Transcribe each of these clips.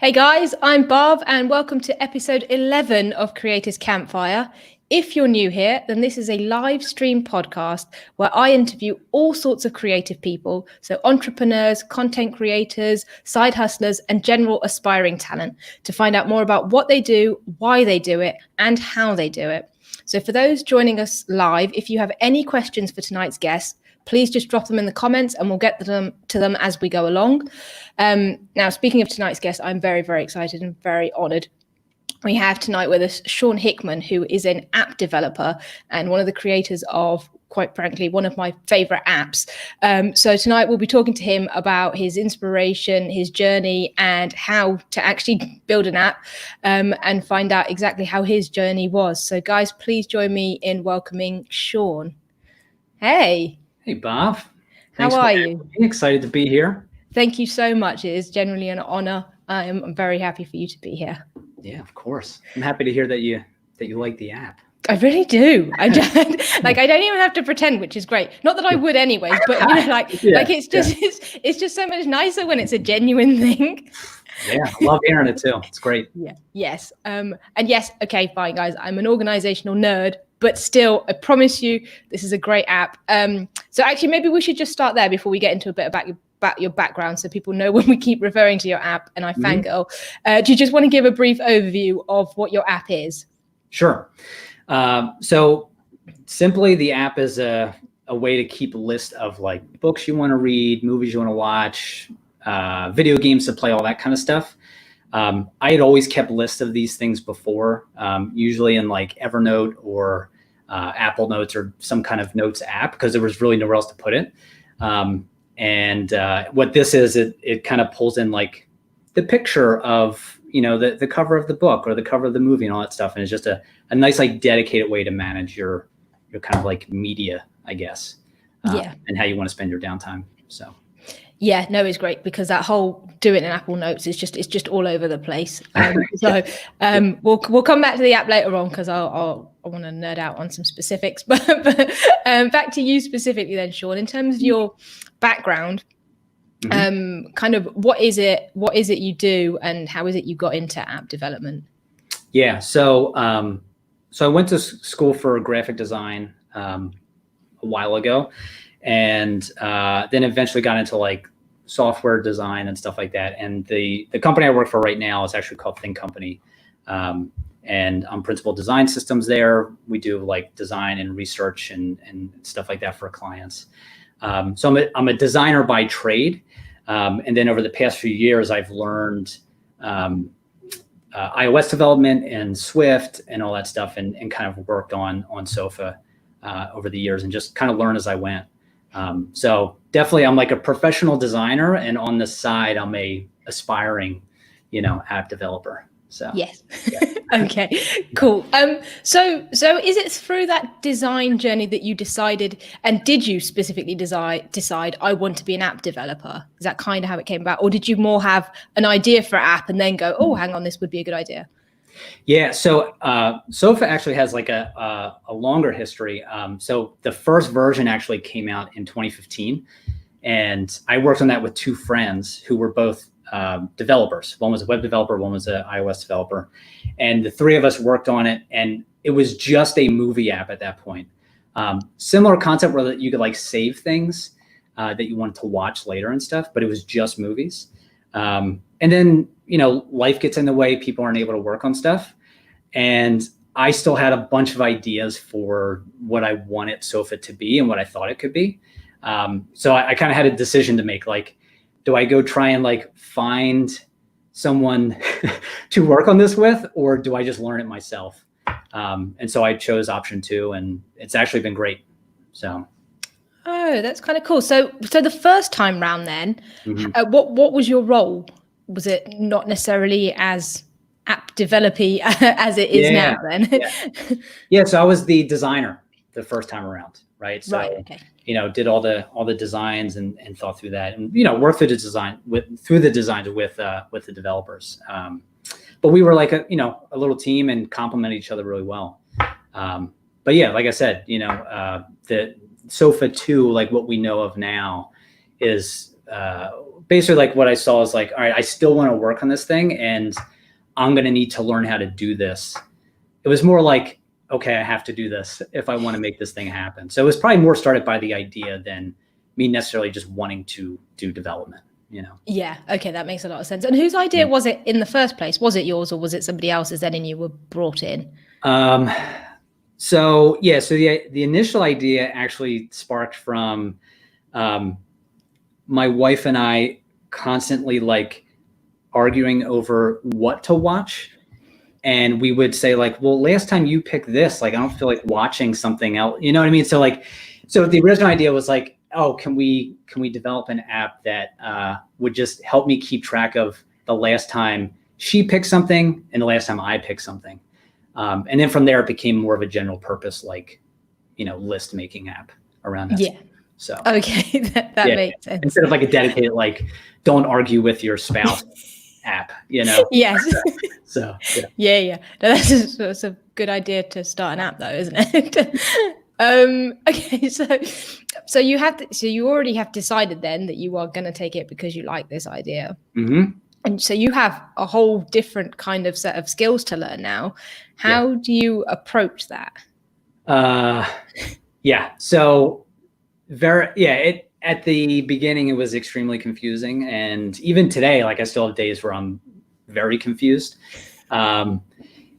Hey guys, I'm Barb and welcome to episode 11 of Creators Campfire. If you're new here, then this is a live stream podcast where I interview all sorts of creative people, so entrepreneurs, content creators, side hustlers, and general aspiring talent to find out more about what they do, why they do it, and how they do it. So for those joining us live, if you have any questions for tonight's guest, please just drop them in the comments and we'll get to them as we go along. Now, speaking of tonight's guest, I'm very, very excited and very honored. We have tonight with us Shawn Hickman, who is an app developer and one of the creators of, quite frankly, one of my favorite apps. So tonight we'll be talking to him about his inspiration, his journey, and how to actually build an app, and find out exactly how his journey was. So guys, please join me in welcoming Shawn. Hey. Hey, Bob. How are you? Excited to be here. Thank you so much. It is genuinely an honor. I'm very happy for you to be here. Yeah, of course. I'm happy to hear that you like the app. I really do. I don't I don't even have to pretend, which is great. Not that I would anyways, but it's just so much nicer when it's a genuine thing. Yeah, I love hearing it too. It's great. Yeah. Yes. And yes. Okay, fine, guys. I'm an organizational nerd, but still, I promise you, this is a great app. So actually, maybe we should just start there before we get into a bit about your background, so people know when we keep referring to your app and I fangirl. Do you just want to give a brief overview of what your app is? Sure. So simply, the app is a way to keep a list of like books you want to read, movies you want to watch, video games to play, all that kind of stuff. I had always kept lists of these things before, usually in like Evernote or Apple Notes or some kind of notes app, because there was really nowhere else to put it. And what this is, it kind of pulls in like the picture of, the cover of the book or the cover of the movie and all that stuff. And it's just a nice, like dedicated way to manage your kind of like media, I guess, and how you want to spend your downtime. So. Yeah, no, it's great because that whole do it in Apple Notes is just all over the place. We'll come back to the app later on because I want to nerd out on some specifics. But back to you specifically then, Shawn. In terms of your background, kind of what is it you do and how is it you got into app development? Yeah, so I went to school for graphic design a while ago. And then eventually got into like software design and stuff like that. And the company I work for right now is actually called Think Company. And I'm principal design systems there. We do like design and research and stuff like that for clients. So I'm a designer by trade. And then over the past few years, I've learned iOS development and Swift and all that stuff and kind of worked on Sofa over the years and just kind of learn as I went. So definitely I'm like a professional designer, and on the side, I'm a aspiring, app developer. So yes. Yeah. Okay, cool. So is it through that design journey that you decided, and did you specifically decide I want to be an app developer? Is that kind of how it came about? Or did you more have an idea for an app and then go, oh, hang on, this would be a good idea? Yeah, so Sofa actually has like a longer history. So the first version actually came out in 2015, and I worked on that with two friends who were both developers. One was a web developer, one was an iOS developer, and the three of us worked on it. And it was just a movie app at that point. Similar concept where you could like save things that you wanted to watch later and stuff, but it was just movies. And then, life gets in the way. People aren't able to work on stuff. And I still had a bunch of ideas for what I wanted Sofa to be and what I thought it could be. So I kind of had a decision to make, like, do I go try and like find someone to work on this with, or do I just learn it myself? And so I chose option 2, and it's actually been great. So. Oh, that's kind of cool. So the first time round then, what was your role? Was it not necessarily as app developy as it is now then? Yeah, so I was the designer the first time around, right? So, right, okay. Did all the designs and thought through that, and worked through the designs with the developers. But we were like a little team and complement each other really well. But yeah, like I said, the Sofa 2, like what we know of now, is basically like what I saw is like, all right, I still want to work on this thing and I'm going to need to learn how to do this. It was more like, okay, I have to do this if I want to make this thing happen. So it was probably more started by the idea than me necessarily just wanting to do development, you know? Yeah. Okay. That makes a lot of sense. And whose idea was it in the first place? Was it yours or was it somebody else's then and you were brought in? So the initial idea actually sparked from my wife and I constantly like arguing over what to watch. And we would say like, well, last time you picked this, like, I don't feel like watching something else. You know what I mean? So like, so the original idea was like, oh, can we develop an app that would just help me keep track of the last time she picked something and the last time I picked something. And then from there, it became more of a general purpose, like, you know, list making app around that. Yeah. So, okay. That makes sense. Instead of like a dedicated, like, don't argue with your spouse app, you know? Yes. So, yeah. No, that's a good idea to start an app though, isn't it? Okay. So you already have decided then that you are going to take it because you like this idea. Mm-hmm. And so you have a whole different kind of set of skills to learn now. How do you approach that? So at the beginning, it was extremely confusing. And even today, like I still have days where I'm very confused. So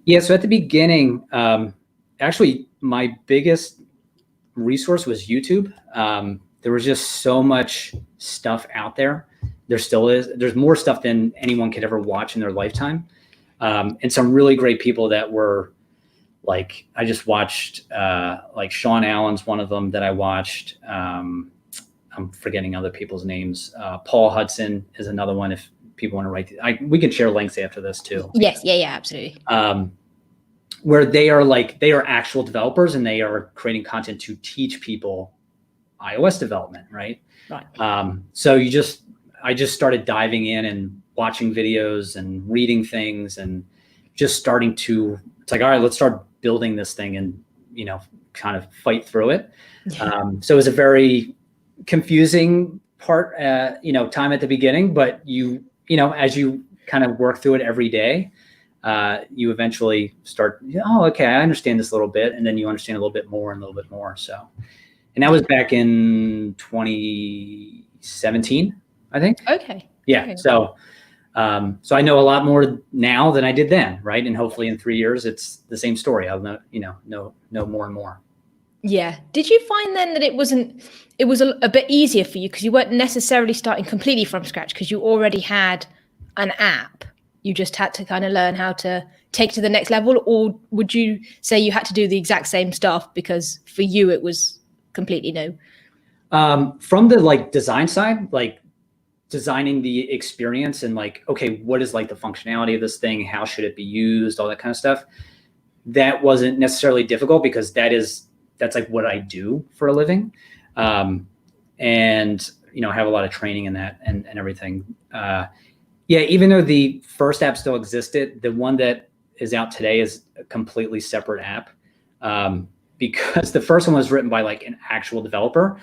at the beginning, actually my biggest resource was YouTube. There was just so much stuff out there. There still is. There's more stuff than anyone could ever watch in their lifetime. And some really great people that were like, I just watched, like Sean Allen's one of them that I watched. I'm forgetting other people's names. Paul Hudson is another one. If people want to write, we can share links after this too. Yes. Yeah, absolutely. Where they are actual developers and they are creating content to teach people iOS development. Right. So I just started diving in and watching videos and reading things and just starting to, it's like, all right, let's start building this thing and, you know, kind of fight through it. Yeah. So it was a very confusing part, time at the beginning, but you know, as you kind of work through it every day, you eventually start, oh, okay, I understand this a little bit. And then you understand a little bit more and a little bit more. So, and that was back in 2017. I think. Okay. Yeah. Okay. So I know a lot more now than I did then, right? And hopefully in 3 years, it's the same story. I'll know more and more. Yeah. Did you find then that it was a bit easier for you because you weren't necessarily starting completely from scratch because you already had an app? You just had to kind of learn how to take to the next level, or would you say you had to do the exact same stuff because for you it was completely new? From the like design side, like designing the experience and like, okay, what is like the functionality of this thing? How should it be used? All that kind of stuff. That wasn't necessarily difficult because that's like what I do for a living. And, you know, have a lot of training in that and everything. Even though the first app still existed, the one that is out today is a completely separate app. Because the first one was written by like an actual developer.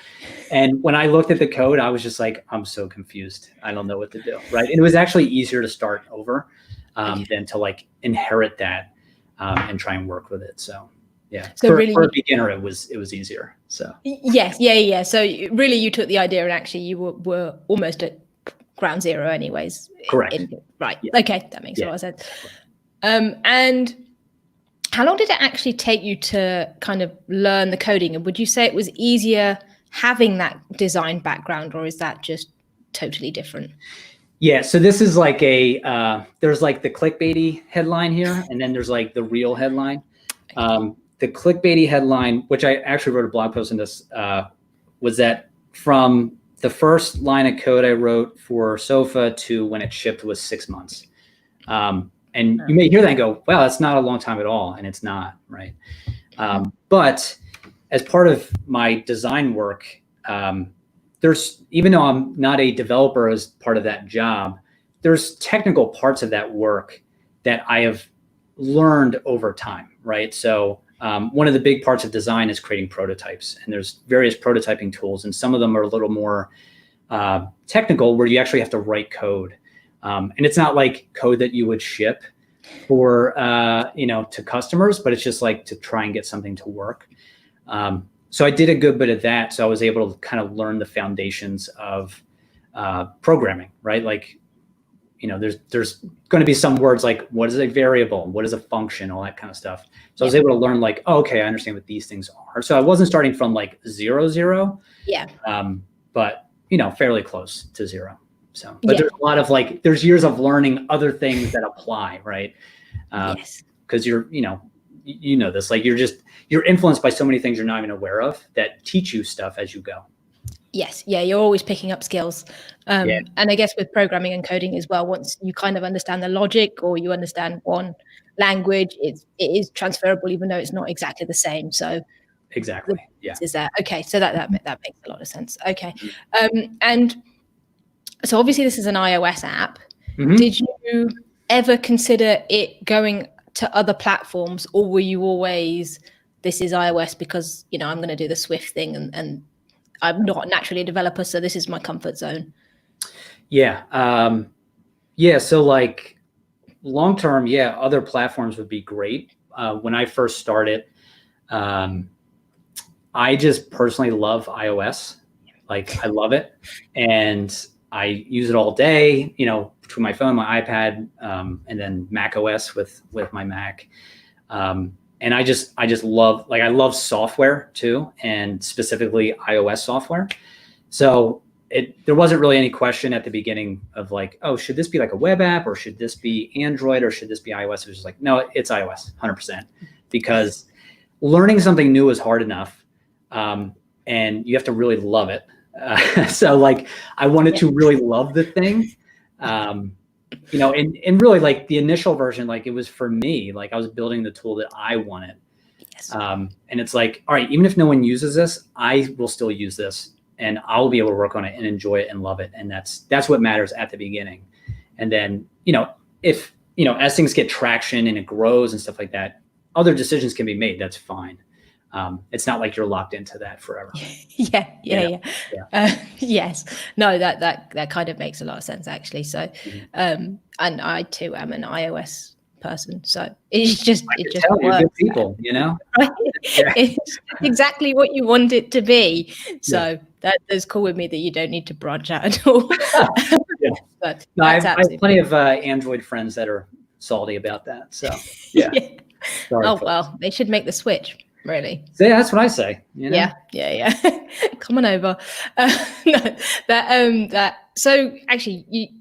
And when I looked at the code, I was just like, I'm so confused. I don't know what to do. Right. And it was actually easier to start over than to like inherit that and try and work with it. So, yeah. So for a beginner, it was easier. So, yes. Yeah. So really you took the idea and actually you were almost at ground zero anyways. Correct. Right. Yeah. Okay. That makes a lot of sense. And how long did it actually take you to kind of learn the coding? And would you say it was easier having that design background, or is that just totally different? Yeah. So this is like there's like the clickbaity headline here, and then there's like the real headline. The clickbaity headline, which I actually wrote a blog post on this, was that from the first line of code I wrote for Sofa to when it shipped was 6 months. And you may hear that and go, wow, that's not a long time at all. And it's not, right? But as part of my design work, there's, even though I'm not a developer as part of that job, there's technical parts of that work that I have learned over time, right? So one of the big parts of design is creating prototypes. And there's various prototyping tools. And some of them are a little more technical, where you actually have to write code. And it's not like code that you would ship for, to customers, but it's just like to try and get something to work. So I did a good bit of that. So I was able to kind of learn the foundations of programming, right? Like, there's going to be some words like, what is a variable? What is a function? All that kind of stuff. So I was able to learn like, oh, okay, I understand what these things are. So I wasn't starting from like 0. Yeah. But, fairly close to 0. So, but there's a lot of like, there's years of learning other things that apply, right? Yes. Because you're, this, like you're influenced by so many things you're not even aware of that teach you stuff as you go. Yes. Yeah. You're always picking up skills. And I guess with programming and coding as well, once you kind of understand the logic or you understand one language, it is transferable, even though it's not exactly the same. So exactly. Yeah. Is that okay? So that makes a lot of sense. Okay. And so obviously this is an iOS app. Mm-hmm. Did you ever consider it going to other platforms, or were you always, this is iOS because, I'm going to do the Swift thing and I'm not naturally a developer, so this is my comfort zone? Yeah. So like long-term, other platforms would be great. When I first started, I just personally love iOS. Like I love it. And I use it all day, between my phone, my iPad, and then Mac OS with my Mac. And I just love, like, I love software too, and specifically iOS software. So there wasn't really any question at the beginning of like, oh, should this be like a web app, or should this be Android, or should this be iOS? It was just like, no, it's iOS 100%, because learning something new is hard enough. And you have to really love it. So like, I wanted to really love the thing. And really like the initial version, like it was for me, like I was building the tool that I wanted. Yes. And it's like, all right, even if no one uses this, I will still use this and I'll be able to work on it and enjoy it and love it. And that's what matters at the beginning. And then, if, as things get traction and it grows and stuff like that, other decisions can be made. That's fine. It's not like you're locked into that forever. Yeah. Yes. No, that kind of makes a lot of sense, actually. So, and I too am an iOS person. So it just works. You're good people, It's exactly what you want it to be. So that's cool with me that you don't need to branch out at all. But no, I have plenty of Android friends that are salty about that. So yeah. Oh well, they should make the switch. Really? Yeah, that's what I say. Yeah. Come on over. So actually,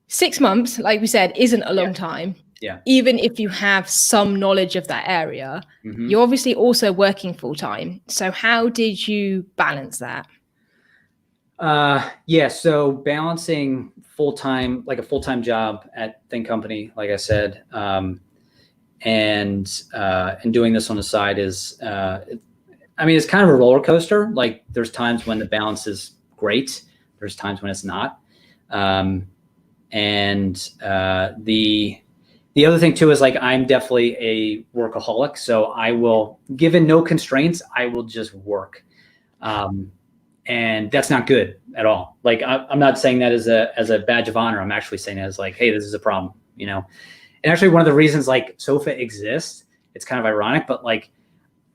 6 months, like we said, isn't a long time. Yeah. Even if you have some knowledge of that area, you're obviously also working full time. So how did you balance that? So balancing full-time, like a full-time job at Think Company, like I said, and doing this on the side is, it's kind of a roller coaster. Like there's times when the balance is great. There's times when it's not. The other thing too is like, I'm definitely a workaholic. So I will, given no constraints, I will just work. And that's not good at all. Like I'm not saying that as a badge of honor. I'm actually saying it as like, hey, this is a problem, And actually one of the reasons like Sofa exists, it's kind of ironic, but like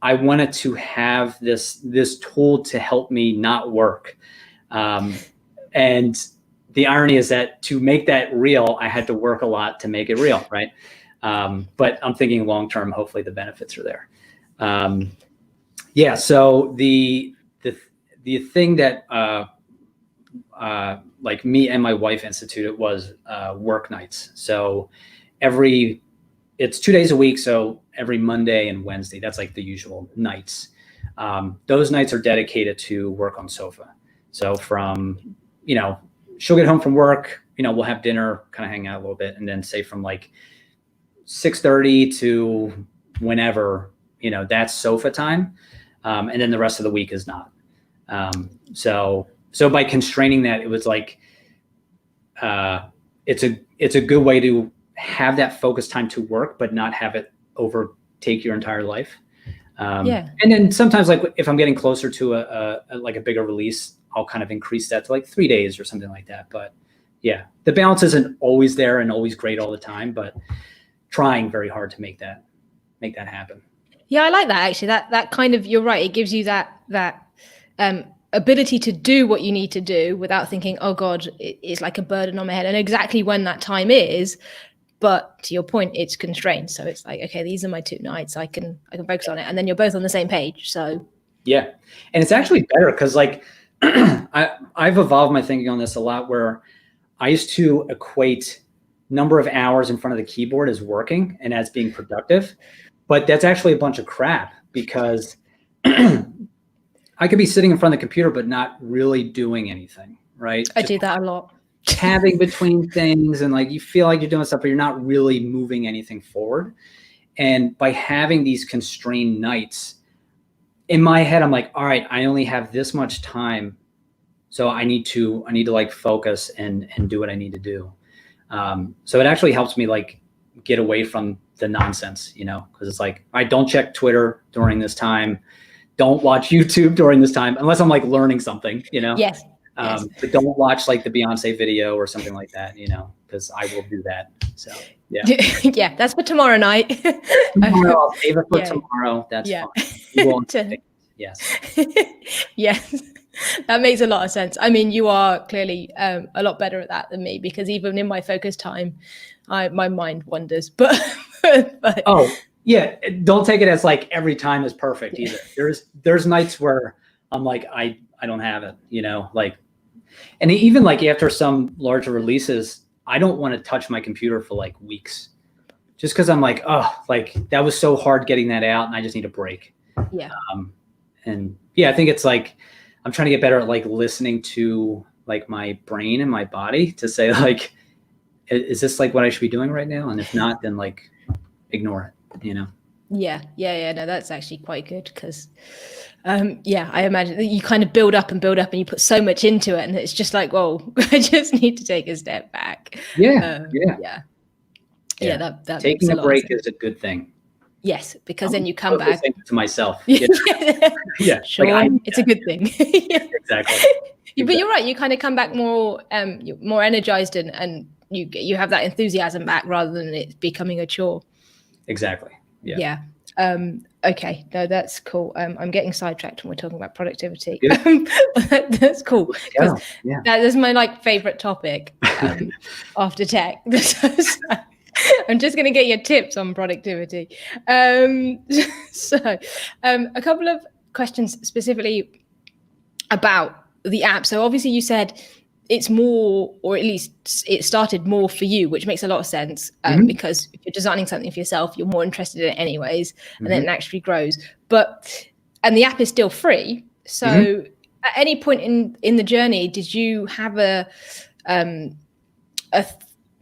I wanted to have this tool to help me not work. And the irony is that to make that real, I had to work a lot to make it real, right? But I'm thinking long-term, hopefully the benefits are there. So the thing that like me and my wife instituted was work nights. So it's 2 days a week. So every Monday and Wednesday, that's like the usual nights. Those nights are dedicated to work on Sofa. So from, she'll get home from work, we'll have dinner, kind of hang out a little bit. And then say from like 6:30 to whenever, that's Sofa time. And then the rest of the week is not. So by constraining that, it was like, it's a good way to have that focus time to work, but not have it overtake your entire life. And then sometimes like if I'm getting closer to a bigger release, I'll kind of increase that to like 3 days or something like that. But yeah, the balance isn't always there and always great all the time, but trying very hard to make that happen. Yeah, I like that actually. That kind of, you're right. It gives you that ability to do what you need to do without thinking, oh God, it's like a burden on my head. And exactly when that time is, but to your point, it's constrained. So it's like, okay, these are my 2 nights. I can focus on it, and then you're both on the same page. So yeah, and it's actually better because like I've evolved my thinking on this a lot. Where I used to equate number of hours in front of the keyboard as working and as being productive, but that's actually a bunch of crap because I could be sitting in front of the computer but not really doing anything, right? I do that a lot. Tabbing between things, and like you feel like you're doing stuff, but you're not really moving anything forward. And by having these constrained nights, in my head, I'm like, all right, I only have this much time, so I need to like focus and do what I need to do. So it actually helps me like get away from the nonsense, because it's like, I don't check Twitter during this time, don't watch YouTube during this time, unless I'm like learning something, Yes. Yes. But don't watch like the Beyonce video or something like that, because I will do that. So yeah. Yeah, that's for tomorrow night. Tomorrow, I'll save it for tomorrow. That's fine. You won't yes. Yes. That makes a lot of sense. I mean, you are clearly a lot better at that than me, because even in my focus time, my mind wanders. But oh yeah, don't take it as like every time is perfect either. There's nights where I'm like, I don't have it, like, and even like after some larger releases, I don't want to touch my computer for like weeks, just because I'm like, oh, like that was so hard getting that out, and I just need a break. Yeah. And yeah, I think it's like I'm trying to get better at like listening to like my brain and my body to say like, is this like what I should be doing right now? And if not, then like ignore it, Yeah. No, that's actually quite good, because I imagine that you kind of build up and you put so much into it, and it's just like, well, I just need to take a step back. Yeah. That taking a break is a good thing. Yes, because then you come back to myself. Yeah, sure. Like, it's a good thing. Exactly. But you're right. You kind of come back more energized, and you have that enthusiasm back, rather than it becoming a chore. Exactly. Yeah. Okay. No, that's cool. I'm getting sidetracked when we're talking about productivity. That's cool. That is my like favorite topic after tech. I'm just going to get your tips on productivity. So a couple of questions specifically about the app. So obviously you said it's more, or at least it started more for you, which makes a lot of sense, because if you're designing something for yourself, you're more interested in it anyways, and then it naturally grows. And the app is still free. So at any point in the journey, did you have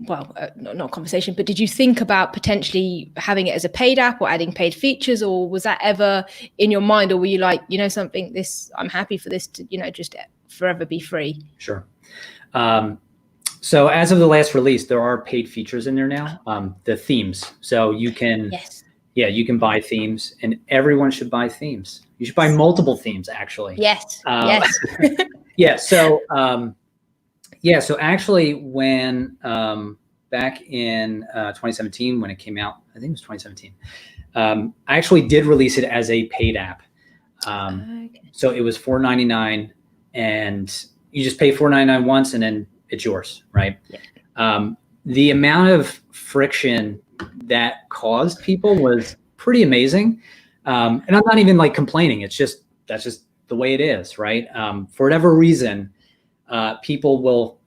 not a conversation, but did you think about potentially having it as a paid app or adding paid features, or was that ever in your mind, or were you like, something, I'm happy for this to, just forever be free? Sure. So as of the last release, there are paid features in there now. The themes. So you can, you can buy themes, and everyone should buy themes. You should buy multiple themes, actually. Yes. So actually when, back in 2017, when it came out, I think it was 2017, I actually did release it as a paid app. So it was $4.99, and you just pay $4.99 once, and then it's yours, right? Yeah. The amount of friction that caused people was pretty amazing. And I'm not even like complaining. That's just the way it is, right? For whatever reason, people will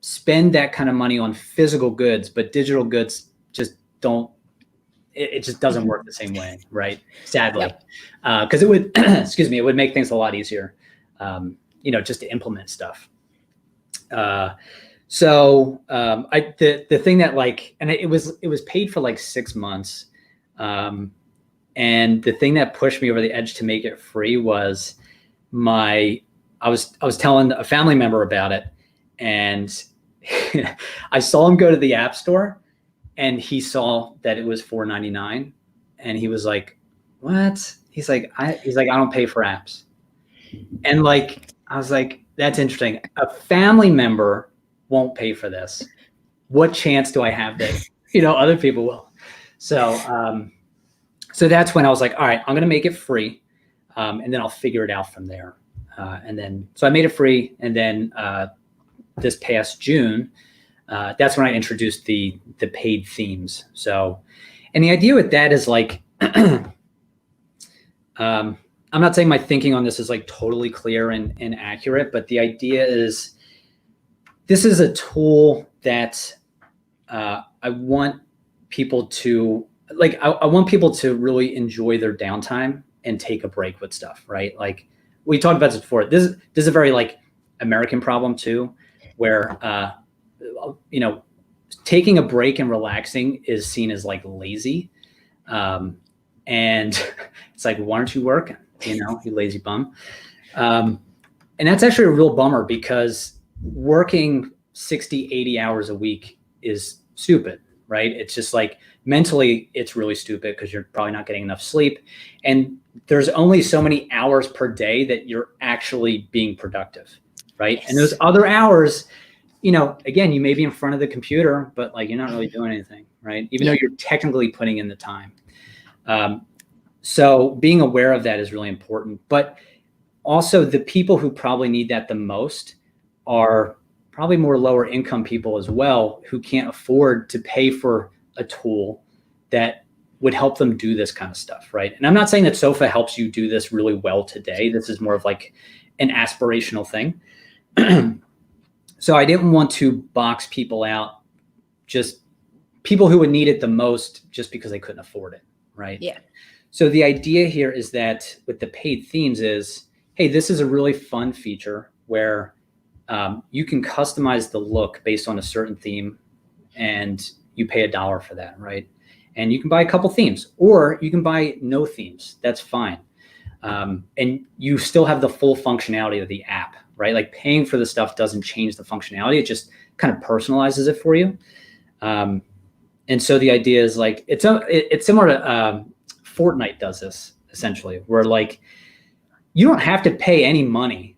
spend that kind of money on physical goods, but digital goods just don't, it just doesn't work the same way, right? Sadly. Because it would, it would make things a lot easier, just to implement stuff. The thing that like, and it was paid for like 6 months. And the thing that pushed me over the edge to make it free was I was telling a family member about it, and I saw him go to the App Store, and he saw that it was $4.99, and he was like, "What?" He's like, I don't pay for apps. And like, I was like, that's interesting. A family member won't pay for this. What chance do I have that, other people will? So, so that's when I was like, all right, I'm going to make it free. And then I'll figure it out from there. So I made it free. And then this past June, that's when I introduced the paid themes. So, and the idea with that is like, I'm not saying my thinking on this is like totally clear and accurate, but the idea is this is a tool that I want people to like, I want people to really enjoy their downtime and take a break with stuff, right? Like we talked about this before. This is a very like American problem too, where, taking a break and relaxing is seen as like lazy. And it's like, why aren't you working? You lazy bum. And that's actually a real bummer because working 60, 80 hours a week is stupid, right? It's just like mentally it's really stupid because you're probably not getting enough sleep. And there's only so many hours per day that you're actually being productive, right? Yes. And those other hours, again, you may be in front of the computer, but like you're not really doing anything, right? Even though you're technically putting in the time. So being aware of that is really important. But also the people who probably need that the most are probably more lower income people as well, who can't afford to pay for a tool that would help them do this kind of stuff, right? And I'm not saying that Sofa helps you do this really well today. This is more of like an aspirational thing. So I didn't want to box people out, just people who would need it the most just because they couldn't afford it, right? Yeah. So the idea here is that with the paid themes is, hey, this is a really fun feature where you can customize the look based on a certain theme and you pay $1 for that, right? And you can buy a couple themes or you can buy no themes. That's fine. And you still have the full functionality of the app, right? Like paying for the stuff doesn't change the functionality. It just kind of personalizes it for you. And so the idea is like, it's similar to Fortnite does this essentially, where like you don't have to pay any money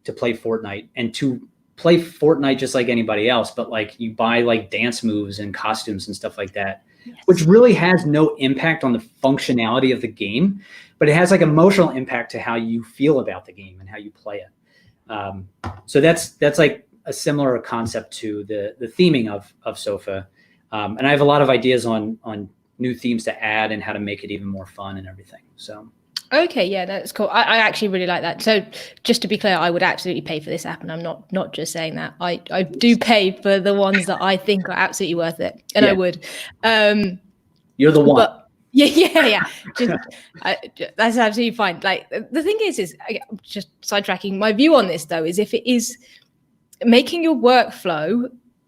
to play Fortnite and to play Fortnite just like anybody else, but like you buy like dance moves and costumes and stuff like that, yes, which really has no impact on the functionality of the game, but it has like emotional impact to how you feel about the game and how you play it. So that's like a similar concept to the theming of Sofa. And I have a lot of ideas on new themes to add and how to make it even more fun and everything. So. Okay, yeah, that's cool. I actually really like that. So just to be clear, I would absolutely pay for this app, and I'm not just saying that. I do pay for the ones that I think are absolutely worth it, and yeah. I would. You're the one. But yeah. That's absolutely fine. Like the thing is just sidetracking. My view on this though is if it is making your workflow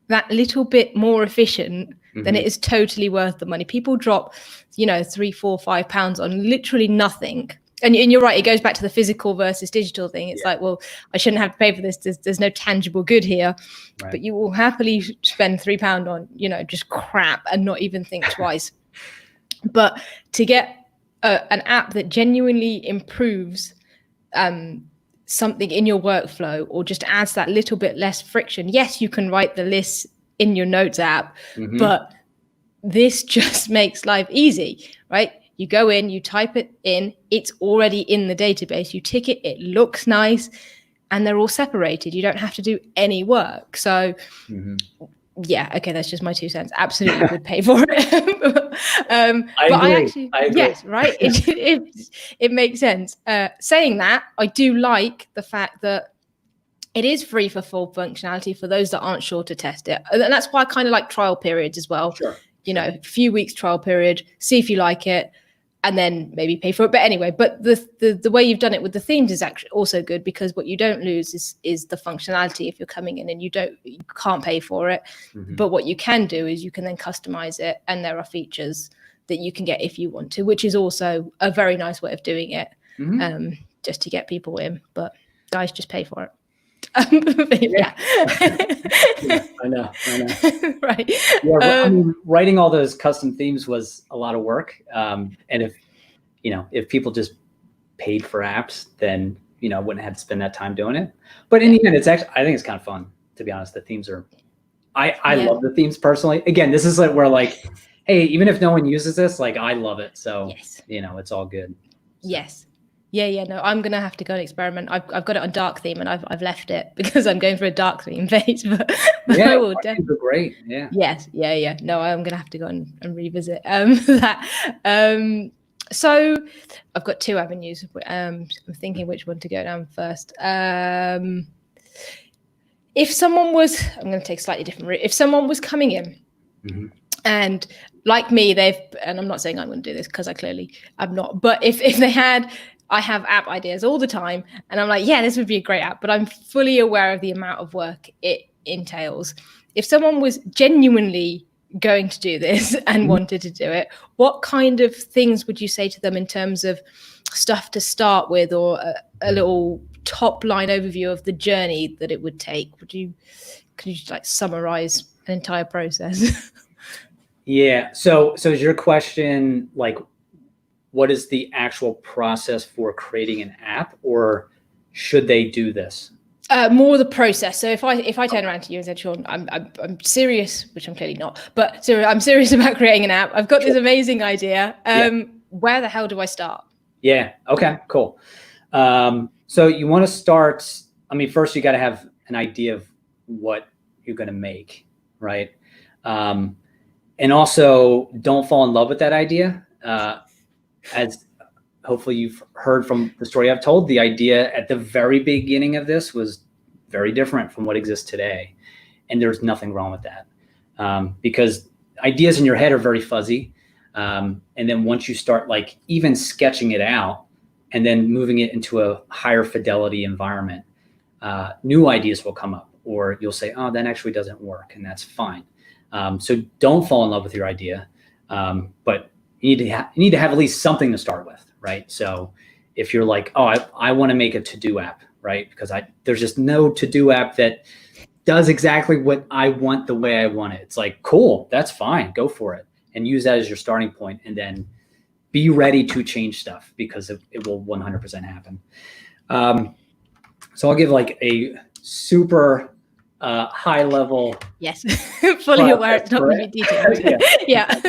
that little bit more efficient, then it is totally worth the money. People drop, $3, $4, £5 on literally nothing. And you're right, it goes back to the physical versus digital thing. It's like, well, I shouldn't have to pay for this. There's no tangible good here. Right. But you will happily spend £3 on, just crap and not even think twice. But to get an app that genuinely improves something in your workflow or just adds that little bit less friction. Yes, you can write the lists in your notes app, but this just makes life easy, right? You go in, you type it in, it's already in the database, you tick it, it looks nice, and they're all separated. You don't have to do any work. So yeah, okay, that's just my 2 cents. Absolutely would pay for it. I agree. Yes, right? It makes sense. Saying that, I do like the fact that it is free for full functionality for those that aren't sure to test it. And that's why I kind of like trial periods as well. Sure. A few weeks trial period, see if you like it, and then maybe pay for it. But anyway, but the way you've done it with the themes is actually also good, because what you don't lose is the functionality if you're coming in and you can't pay for it. But what you can do is you can then customize it, and there are features that you can get if you want to, which is also a very nice way of doing it, just to get people in. But guys, just pay for it. Yeah, I know. Right. Yeah, writing all those custom themes was a lot of work. And if people just paid for apps, then wouldn't have to spend that time doing it. But in the end, it's actually, I think it's kind of fun, to be honest. The themes are, I love the themes personally. Again, this is like where like, hey, even if no one uses this, like I love it. So, it's all good. So. Yes. Yeah. No, I'm going to have to go and experiment. I've got it on dark theme and I've left it because I'm going for a dark theme phase, but I will definitely. Great. Yeah. Yes. Yeah. No, I'm going to have to go and revisit that. So I've got two avenues. I'm thinking which one to go down first. If someone was, I'm going to take a slightly different route. If someone was coming in and like me, and I'm not saying I'm going to do this because I'm not, but if they had, I have app ideas all the time and I'm like, yeah, this would be a great app, but I'm fully aware of the amount of work it entails. If someone was genuinely going to do this and wanted to do it, what kind of things would you say to them in terms of stuff to start with, or a little top line overview of the journey that it would take? Could you like summarize an entire process? Yeah. So is your question like, what is the actual process for creating an app, or should they do this? More the process. So if I turn around to you and said, Shawn, I'm serious, which I'm clearly not, but I'm serious about creating an app. I've got this amazing idea. Where the hell do I start? Yeah. Okay, cool. So you want to start, first you got to have an idea of what you're going to make, right? And also don't fall in love with that idea. As hopefully you've heard from the story I've told, the idea at the very beginning of this was very different from what exists today. And there's nothing wrong with that, because ideas in your head are very fuzzy. And then once you start like even sketching it out and then moving it into a higher fidelity environment, new ideas will come up, or you'll say, oh, that actually doesn't work. And that's fine. So don't fall in love with your idea. But you need to have at least something to start with, right? So if you're like, oh, I want to make a to-do app, right? Because there's just no to-do app that does exactly what I want the way I want it. It's like, cool, that's fine, go for it. And use that as your starting point, and then be ready to change stuff, because it will 100% happen. So I'll give like a super high level. Yes, fully aware it's not going to be detailed. Yeah.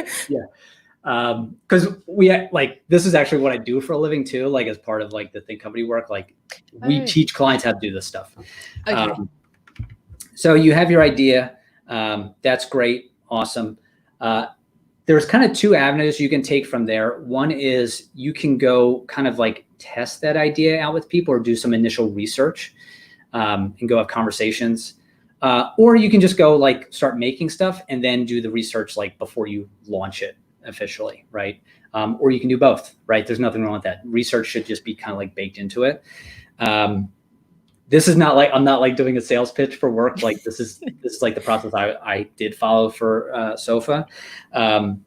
Because this is actually what I do for a living too, like as part of like the Think Company work, like we teach clients how to do this stuff. Okay. So you have your idea. That's great. Awesome. There's kind of two avenues you can take from there. One is you can go kind of like test that idea out with people, or do some initial research, and go have conversations. Or you can just go like start making stuff and then do the research like before you launch it officially, right? Or you can do both, right? There's nothing wrong with that. Research should just be kind of like baked into it. This is not like, I'm not like doing a sales pitch for work. Like this is like the process I did follow for Sofa. Again,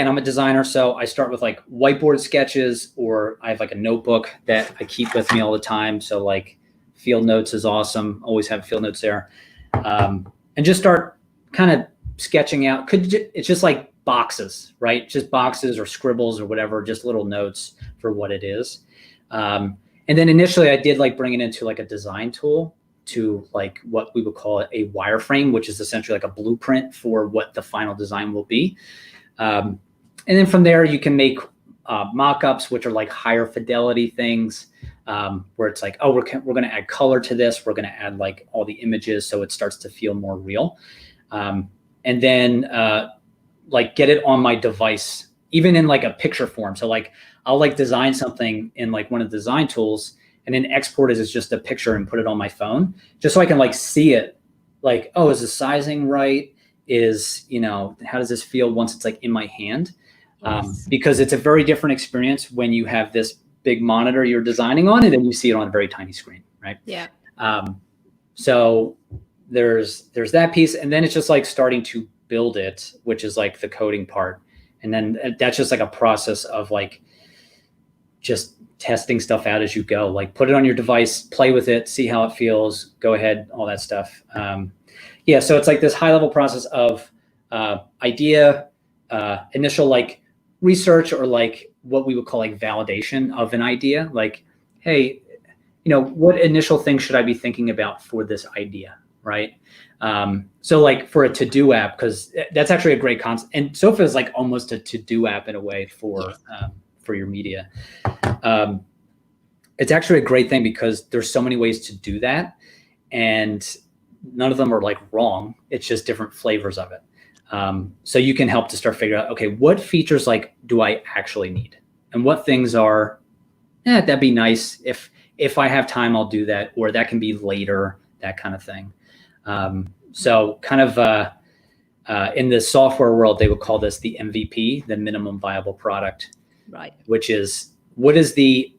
I'm a designer, so I start with like whiteboard sketches, or I have like a notebook that I keep with me all the time. So like field notes is awesome. Always have field notes there. And just start kind of sketching out. It's just like boxes, right? Just boxes or scribbles or whatever, just little notes for what it is. And then initially I did like bring it into like a design tool to like what we would call a wireframe, which is essentially like a blueprint for what the final design will be. And then from there you can make mock-ups, which are like higher fidelity things, where it's like, oh, we're going to add color to this. We're going to add like all the images, so it starts to feel more real. And then like get it on my device, even in like a picture form. So like I'll like design something in like one of the design tools, and then export it as just a picture and put it on my phone, just so I can like see it. Like, oh, is the sizing right? How does this feel once it's like in my hand? Yes. Because it's a very different experience when you have this big monitor you're designing on, and then you see it on a very tiny screen, right? Yeah. So there's that piece, and then it's just like starting to build it, which is like the coding part. And then that's just like a process of like just testing stuff out as you go. Like put it on your device, play with it, see how it feels, go ahead, all that stuff. So it's like this high level process of idea, initial like research, or like what we would call like validation of an idea. Like, hey, what initial things should I be thinking about for this idea, right? So like for a to-do app, because that's actually a great concept. And Sofa is like almost a to-do app in a way for your media. It's actually a great thing because there's so many ways to do that, and none of them are like wrong. It's just different flavors of it. So you can help to start figuring out, okay, what features like do I actually need, and what things are, that'd be nice if I have time, I'll do that, or that can be later, that kind of thing. So kind of in the software world, they would call this the MVP, the minimum viable product, right? Which is what is the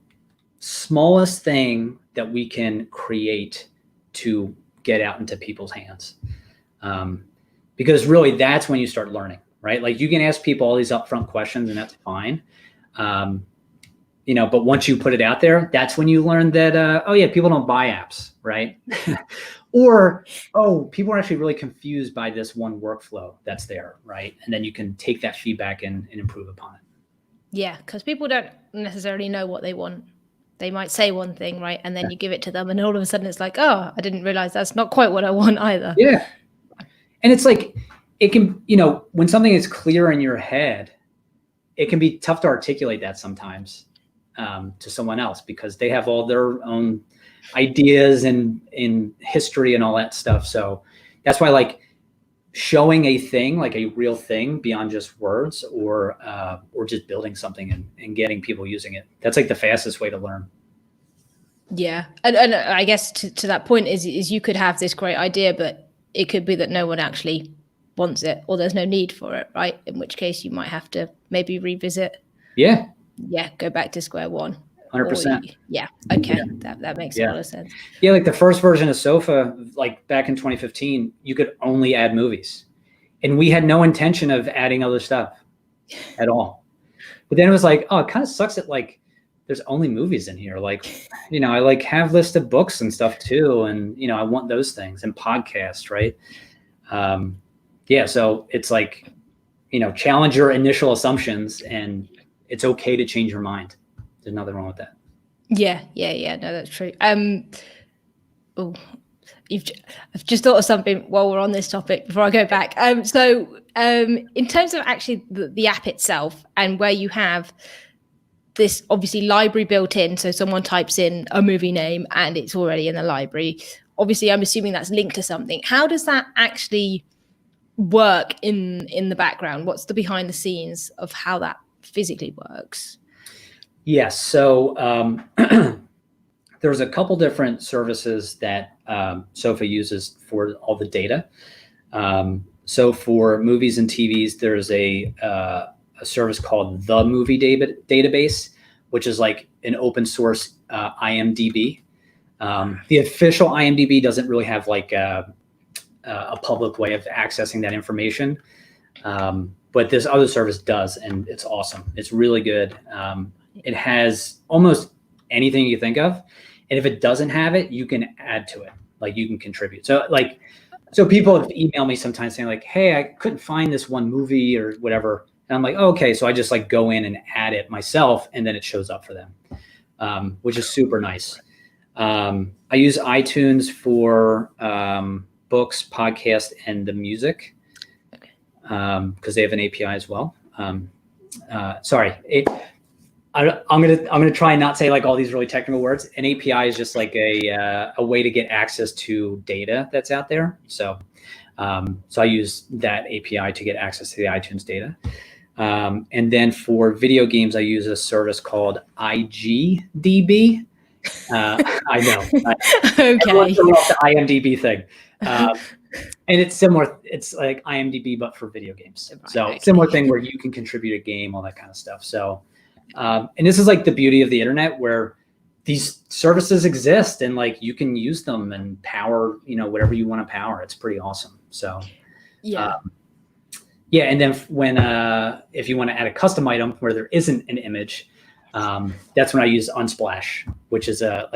smallest thing that we can create to get out into people's hands. Because really that's when you start learning, right? Like you can ask people all these upfront questions and that's fine. But once you put it out there, that's when you learn that, people don't buy apps, right? Or, people are actually really confused by this one workflow that's there, right? And then you can take that feedback and improve upon it. Yeah, because people don't necessarily know what they want. They might say one thing, right? And then you give it to them and all of a sudden it's like, I didn't realize that's not quite what I want either. Yeah. And it's like, it can, when something is clear in your head, it can be tough to articulate that sometimes to someone else because they have all their own ideas and in history and all that stuff. So that's why like showing a thing, like a real thing beyond just words or just building something and getting people using it. That's like the fastest way to learn. Yeah. And I guess to that point is you could have this great idea, but it could be that no one actually wants it or there's no need for it, right? In which case you might have to maybe revisit. Yeah. Yeah. Go back to square one. 100%. Yeah. Okay. Yeah. That makes a lot of sense. Yeah. Like the first version of Sofa, like back in 2015, you could only add movies and we had no intention of adding other stuff at all. But then it was like, it kind of sucks that like there's only movies in here. Like, I like have lists of books and stuff too. And, I want those things and podcasts. Right. So it's like, challenge your initial assumptions and it's okay to change your mind. There's nothing wrong with that. Yeah. No, that's true. I've just thought of something while we're on this topic before I go back. So in terms of actually the app itself and where you have this obviously library built in, so someone types in a movie name and it's already in the library. Obviously, I'm assuming that's linked to something. How does that actually work in the background? What's the behind the scenes of how that physically works? Yes. So there's a couple different services that Sofa uses for all the data. So for movies and TVs, there's a service called the Movie Database, which is like an open source IMDb. The official IMDb doesn't really have like a public way of accessing that information. But this other service does, and it's awesome. It's really good. It has almost anything you think of. And if it doesn't have it, you can add to it. Like you can contribute. So people have emailed me sometimes saying like, hey, I couldn't find this one movie or whatever. And I'm like, okay. So I just like go in and add it myself and then it shows up for them, which is super nice. I use iTunes for books, podcasts, and the music because they have an API as well. I'm gonna try and not say like all these really technical words. An API is just like a way to get access to data that's out there. So I use that API to get access to the iTunes data. And then for video games, I use a service called IGDB. I know. Okay. The IMDb thing. And it's similar. It's like IMDb, but for video games. So similar thing where you can contribute a game, all that kind of stuff. So, and this is like the beauty of the internet where these services exist and like you can use them and power, whatever you want to power. It's pretty awesome. So, and then when, if you want to add a custom item where there isn't an image, that's when I use Unsplash, which is a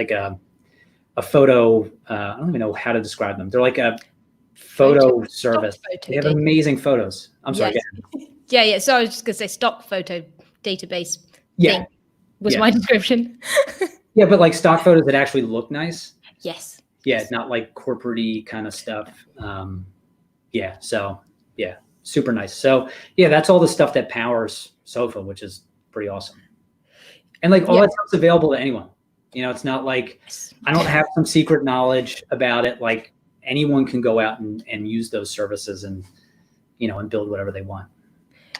photo. I don't even know how to describe them. They're like a photo service. They have amazing photos. I'm sorry. Yeah. So I was just gonna say stock photo database thing was my description. Yeah, but like stock photos that actually look nice. Yes. Yeah, not like corporate-y kind of stuff. Yeah, so yeah, super nice. So yeah, that's all the stuff that powers Sofa, which is pretty awesome. And like all that stuff's available to anyone. You know, it's not like I don't have some secret knowledge about it. Like anyone can go out and use those services and, you know, and build whatever they want.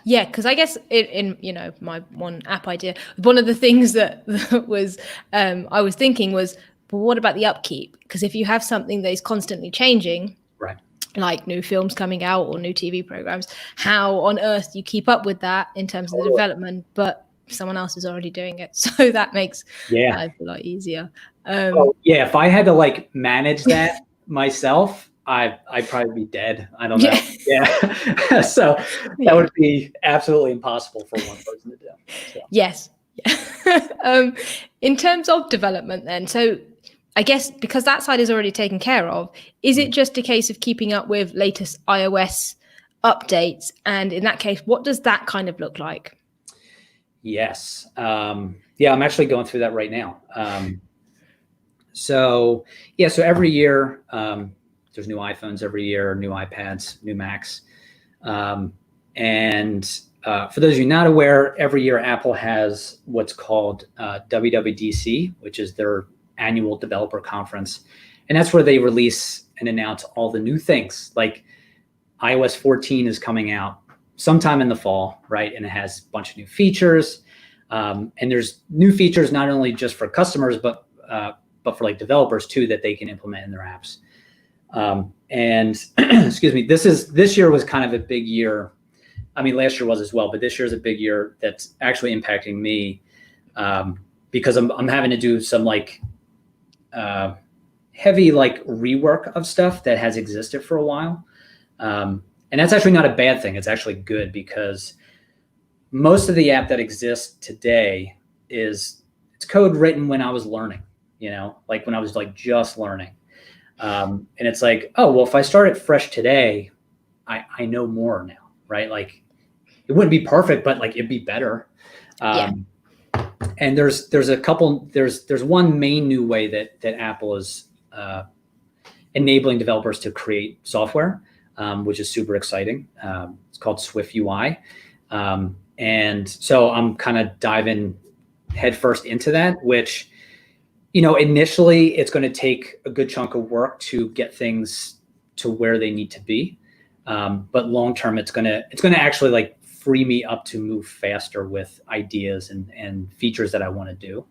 Yeah, because I guess in you know, my one app idea, one of the things that was I was thinking was, well, what about the upkeep? Because if you have something that is constantly changing, right, like new films coming out or new TV programs, how on earth do you keep up with that in terms of the development? But someone else is already doing it, so that makes life a lot easier. If I had to like manage that myself, I'd probably be dead. I don't know. Yeah. So that would be absolutely impossible for one person to do. So. Yes. In terms of development then, so I guess because that side is already taken care of, is it just a case of keeping up with latest iOS updates? And in that case, what does that kind of look like? Yes. Yeah, I'm actually going through that right now. So every year, there's new iPhones every year, new iPads, new Macs. And for those of you not aware, every year Apple has what's called WWDC, which is their annual developer conference. And that's where they release and announce all the new things. Like iOS 14 is coming out sometime in the fall, right? And it has a bunch of new features. And there's new features not only just for customers, but for like developers too, that they can implement in their apps. And excuse me, this year was kind of a big year. I mean, last year was as well, but this year is a big year that's actually impacting me because I'm having to do some like heavy like rework of stuff that has existed for a while. And that's actually not a bad thing. It's actually good because most of the app that exists today it's code written when I was learning, you know, like when I was like just learning. And it's like, oh, well, if I start it fresh today, I know more now, right? Like it wouldn't be perfect, but like it'd be better. And there's one main new way that Apple is enabling developers to create software, which is super exciting. It's called Swift UI. And so I'm kind of diving headfirst into that, which, you know, initially it's going to take a good chunk of work to get things to where they need to be. But long-term, it's going to actually like free me up to move faster with ideas and features that I want to do.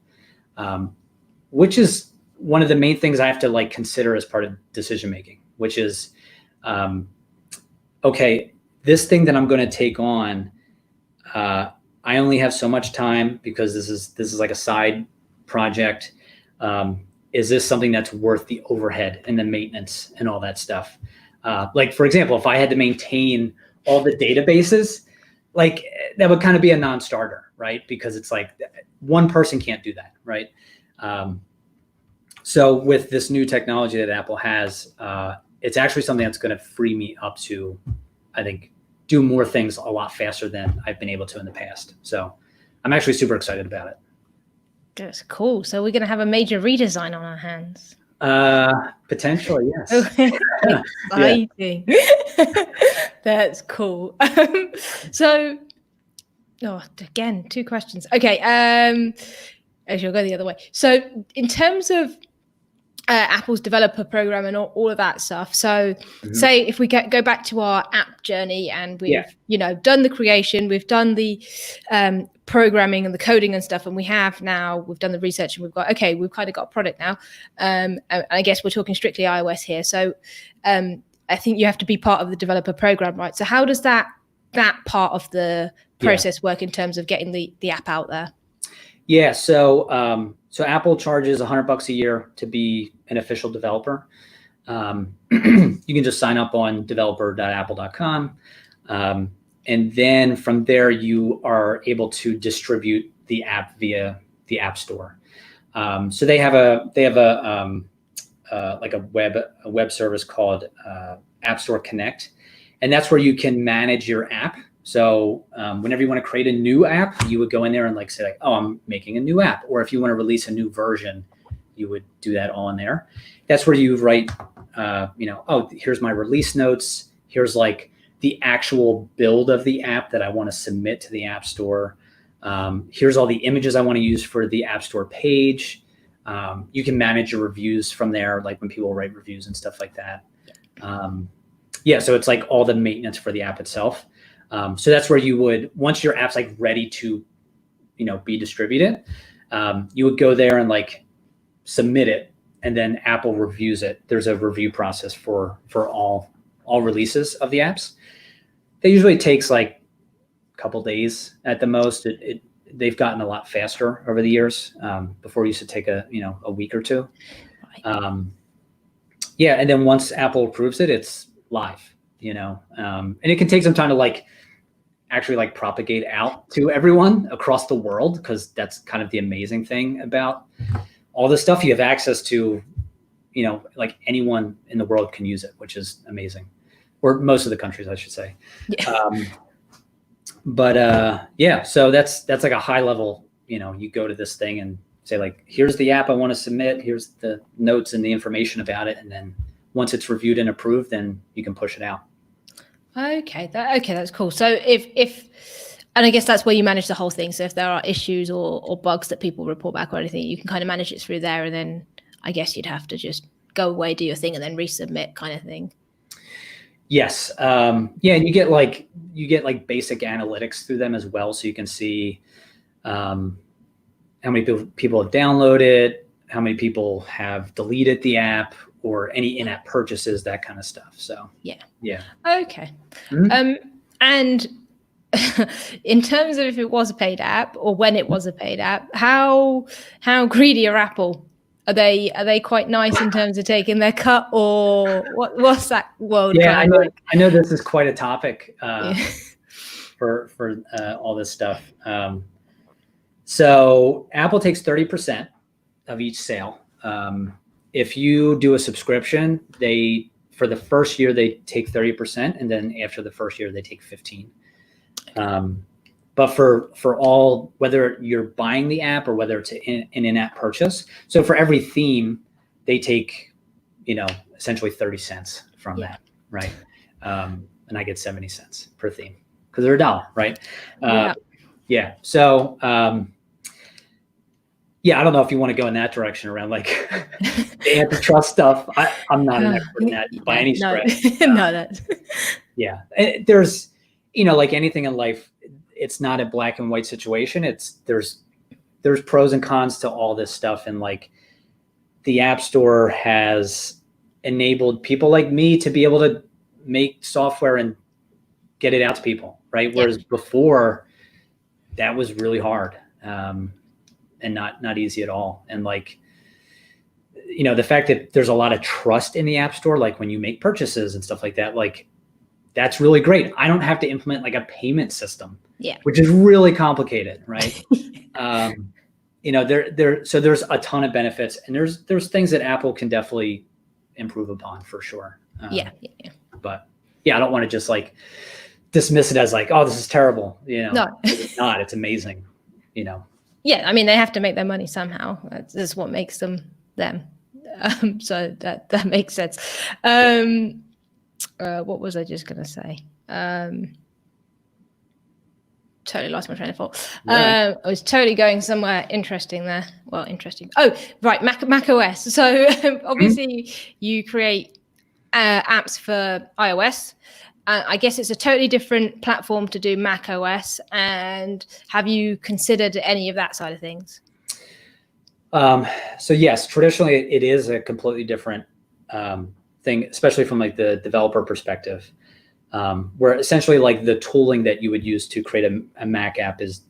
Which is one of the main things I have to like consider as part of decision-making, which is, okay, this thing that I'm going to take on, I only have so much time because this is like a side project. Is this something that's worth the overhead and the maintenance and all that stuff? Like, for example, if I had to maintain all the databases, like that would kind of be a non-starter, right? Because it's like one person can't do that, right? So with this new technology that Apple has, it's actually something that's going to free me up to, I think, do more things a lot faster than I've been able to in the past. So I'm actually super excited about it. That's cool. So we're going to have a major redesign on our hands. Potentially, yes. Exciting. That's cool. So, again, two questions. Okay. Actually, I'll go the other way. So in terms of Apple's developer program and all of that stuff. So say if we go back to our app journey and we've, you know, done the creation, we've done the programming and the coding and stuff, and we've done the research and we've kind of got a product now. And I guess we're talking strictly iOS here. So I think you have to be part of the developer program, right? So how does that part of the process work in terms of getting the app out there? Yeah, so Apple charges $100 a year to be an official developer. You can just sign up on developer.apple.com. And then from there, you are able to distribute the app via the App Store. So they have a web service called App Store Connect, and that's where you can manage your app So whenever you want to create a new app, you would go in there and like say like, oh, I'm making a new app. Or if you want to release a new version, you would do that all in there. That's where you write, oh, here's my release notes. Here's like the actual build of the app that I want to submit to the App Store. Here's all the images I want to use for the App Store page. You can manage your reviews from there, like when people write reviews and stuff like that. So it's like all the maintenance for the app itself. So that's where you would, once your app's like ready to, be distributed, you would go there and like submit it, and then Apple reviews it. There's a review process for all releases of the apps. It usually takes like a couple days at the most. They've gotten a lot faster over the years. Before it used to take a week or two. And then once Apple approves it, it's live, and it can take some time to like actually like propagate out to everyone across the world, because that's kind of the amazing thing about all this stuff. You have access to, like anyone in the world can use it, which is amazing, or most of the countries, I should say. So that's like a high level, you go to this thing and say like, here's the app I want to submit, here's the notes and the information about it, and then once it's reviewed and approved, then you can push it out. Okay, that's cool. So if and I guess that's where you manage the whole thing. So if there are issues or bugs that people report back or anything, you can kind of manage it through there, and then I guess you'd have to just go away, do your thing, and then resubmit kind of thing. Yes. And you get like basic analytics through them as well. So you can see how many people have downloaded, how many people have deleted the app, or any in-app purchases, that kind of stuff. So yeah. Okay. And in terms of if it was a paid app, or when it was a paid app, how greedy are Apple? Are they quite nice in terms of taking their cut, or what's that world? Yeah, I know this is quite a topic for all this stuff. So Apple takes 30% of each sale. If you do a subscription, for the first year they take 30%, and then after the first year they take 15%. But for all, whether you're buying the app or whether it's an in-app purchase, so for every theme they take, essentially 30 cents from that, right? And I get 70 cents per theme because they're $1, right? So I don't know if you want to go in that direction around like the antitrust stuff. I'm not an expert in that by any stretch. There's, like anything in life, it's not a black and white situation. There's pros and cons to all this stuff. And like the App Store has enabled people like me to be able to make software and get it out to people, right? Whereas before that was really hard. And not easy at all. And like, the fact that there's a lot of trust in the App Store, like when you make purchases and stuff like that, like that's really great. I don't have to implement like a payment system, which is really complicated, right? So there's a ton of benefits, and there's things that Apple can definitely improve upon for sure. But I don't want to just like dismiss it as like, oh, this is terrible. No. It's not. It's amazing. Yeah, I mean, they have to make their money somehow. That's what makes them them. So that makes sense. What was I just going to say? Totally lost my train of thought. I was totally going somewhere interesting there. Well, interesting. Oh, right, Mac OS. So obviously you create apps for iOS. I guess it's a totally different platform to do Mac OS. And have you considered any of that side of things? So yes, traditionally it is a completely different thing, especially from like the developer perspective, where essentially like the tooling that you would use to create a Mac app is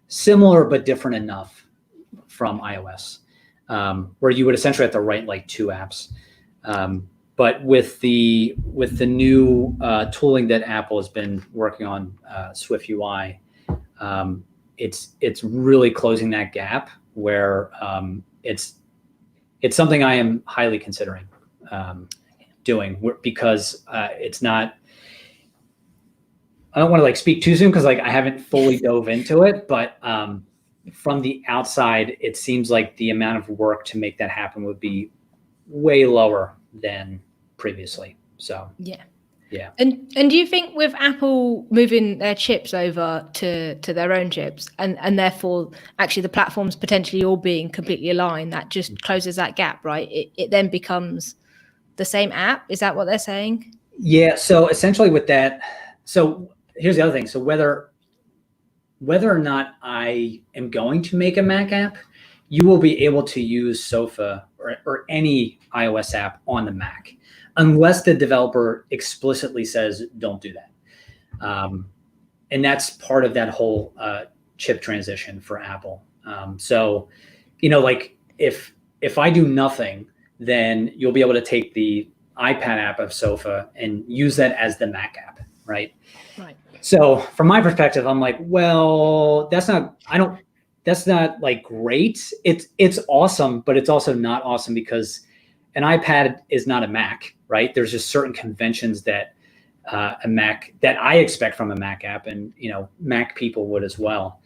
similar but different enough from iOS, where you would essentially have to write like two apps. But with the new tooling that Apple has been working on, Swift UI, it's really closing that gap where it's something I am highly considering doing, because it's not. I don't want to like speak too soon because like I haven't fully dove into it, but from the outside, it seems like the amount of work to make that happen would be way lower than previously. So Yeah. yeah. And do you think with Apple moving their chips over to their own chips and therefore actually the platforms potentially all being completely aligned, that just closes that gap, right? It then becomes the same app. Is that what they're saying? Yeah. So essentially with that, so here's the other thing. So whether or not I am going to make a Mac app, you will be able to use Sofa or any iOS app on the Mac, unless the developer explicitly says don't do that. And that's part of that whole chip transition for Apple. So, like if I do nothing, then you'll be able to take the iPad app of Sofa and use that as the Mac app, right? Right. So from my perspective, I'm like, well, that's not like great. It's awesome, but it's also not awesome because an iPad is not a Mac, right? There's just certain conventions that a Mac that I expect from a Mac app, and Mac people would as well.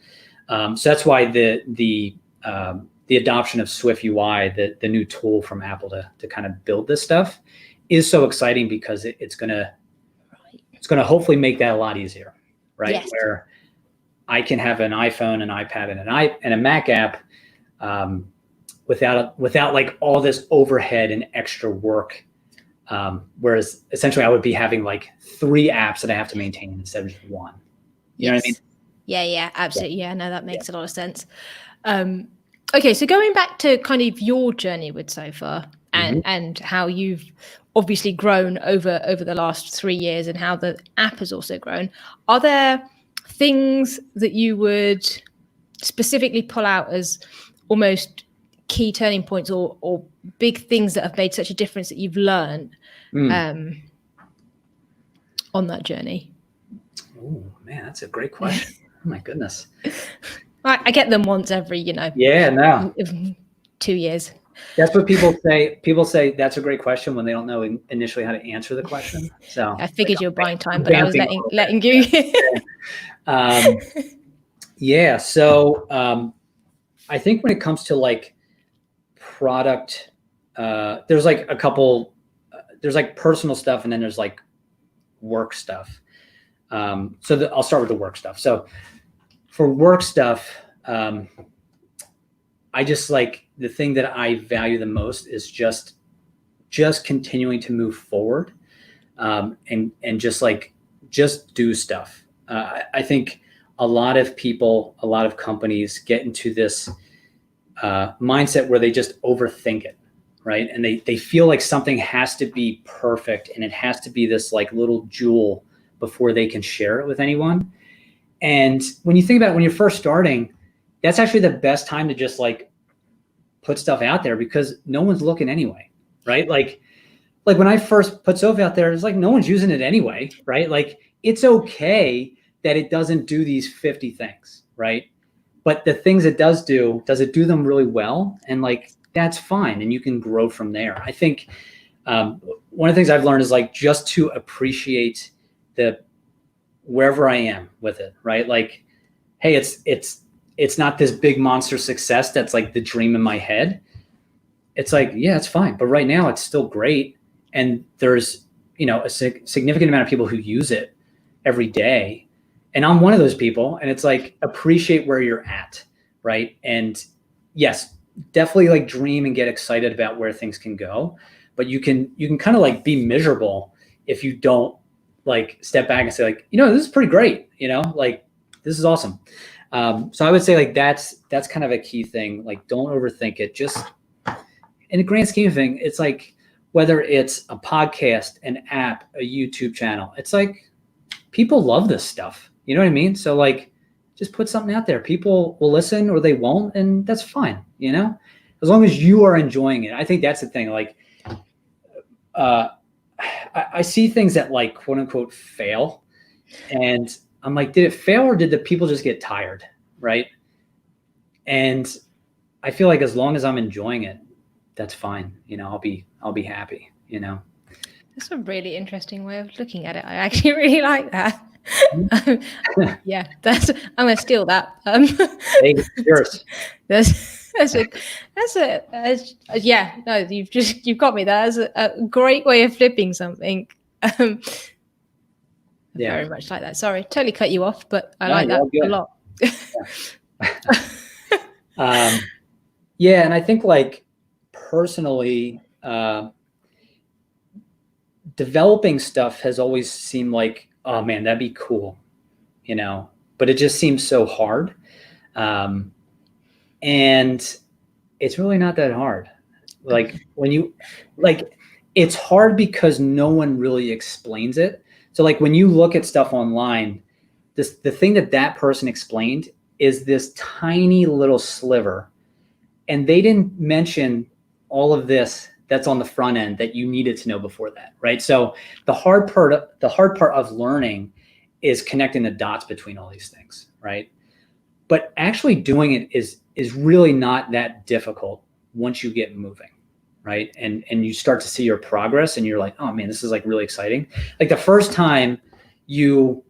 So that's why the adoption of Swift UI, the new tool from Apple to kind of build this stuff, is so exciting because it's gonna hopefully make that a lot easier, right? Yes. Where I can have an iPhone, an iPad, and a Mac app without like all this overhead and extra work. Whereas essentially I would be having like 3 apps that I have to maintain instead of just one. You know what I mean? Yeah, absolutely. Yeah, no, that makes a lot of sense. Okay, so going back to kind of your journey with Sofa and how you've obviously grown over the last 3 years and how the app has also grown, are there things that you would specifically pull out as almost key turning points or big things that have made such a difference that you've learned on that journey? Oh man, that's a great question. Oh my goodness. I get them once every, Yeah, no. 2 years. That's what people say. People say that's a great question when they don't know initially how to answer the question. So I figured you were buying time, but I was letting you. Yeah. So I think when it comes to like product, there's like a couple. There's like personal stuff, and then there's like work stuff. So I'll start with the work stuff. So for work stuff, I just like the thing that I value the most is just continuing to move forward, and just do stuff. I think a lot of people, a lot of companies get into this mindset where they just overthink it, right? And they feel like something has to be perfect and it has to be this like little jewel before they can share it with anyone. And when you think about it, when you're first starting, that's actually the best time to just like put stuff out there because no one's looking anyway, right? Like when I first put Sofa out there, it's like no one's using it anyway, right? Like it's okay that it doesn't do these 50 things, right? But the things it does it do them really well? And like that's fine, and you can grow from there. I think one of the things I've learned is like just to appreciate wherever I am with it, right? Like, hey, it's not this big monster success that's like the dream in my head. It's like, yeah, it's fine. But right now it's still great. And there's, a significant amount of people who use it every day. And I'm one of those people. And it's like, appreciate where you're at, right? And yes, definitely like dream and get excited about where things can go. But you can kind of like be miserable if you don't like step back and say like, this is pretty great, like this is awesome. So I would say like that's kind of a key thing. Like don't overthink it. Just in the grand scheme of things, it's like whether it's a podcast, an app, a YouTube channel, it's like people love this stuff. You know what I mean? So like just put something out there. People will listen or they won't, and that's fine, as long as you are enjoying it. I think that's the thing. Like I see things that like quote unquote fail, and I'm like, did it fail or did the people just get tired, right? And I feel like as long as I'm enjoying it, that's fine. I'll be happy. That's a really interesting way of looking at it. I actually really like that. Yeah, I'm gonna steal that. Hey, yours. Yeah. No, you've got me there. That's a great way of flipping something. Yeah. Very much like that. Sorry, totally cut you off, but I No, like that a lot. Yeah, and I think like personally, developing stuff has always seemed like, oh man, that'd be cool, you know, but it just seems so hard. And it's really not that hard. Like when you like, it's hard because no one really explains it. So like when you look at stuff online, the thing that person explained is this tiny little sliver, and they didn't mention all of this that's on the front end that you needed to know before that, right? So the hard part of learning is connecting the dots between all these things, right? But actually doing it is really not that difficult once you get moving, right? And you start to see your progress, and you're like, oh man, this is like really exciting. Like the first time you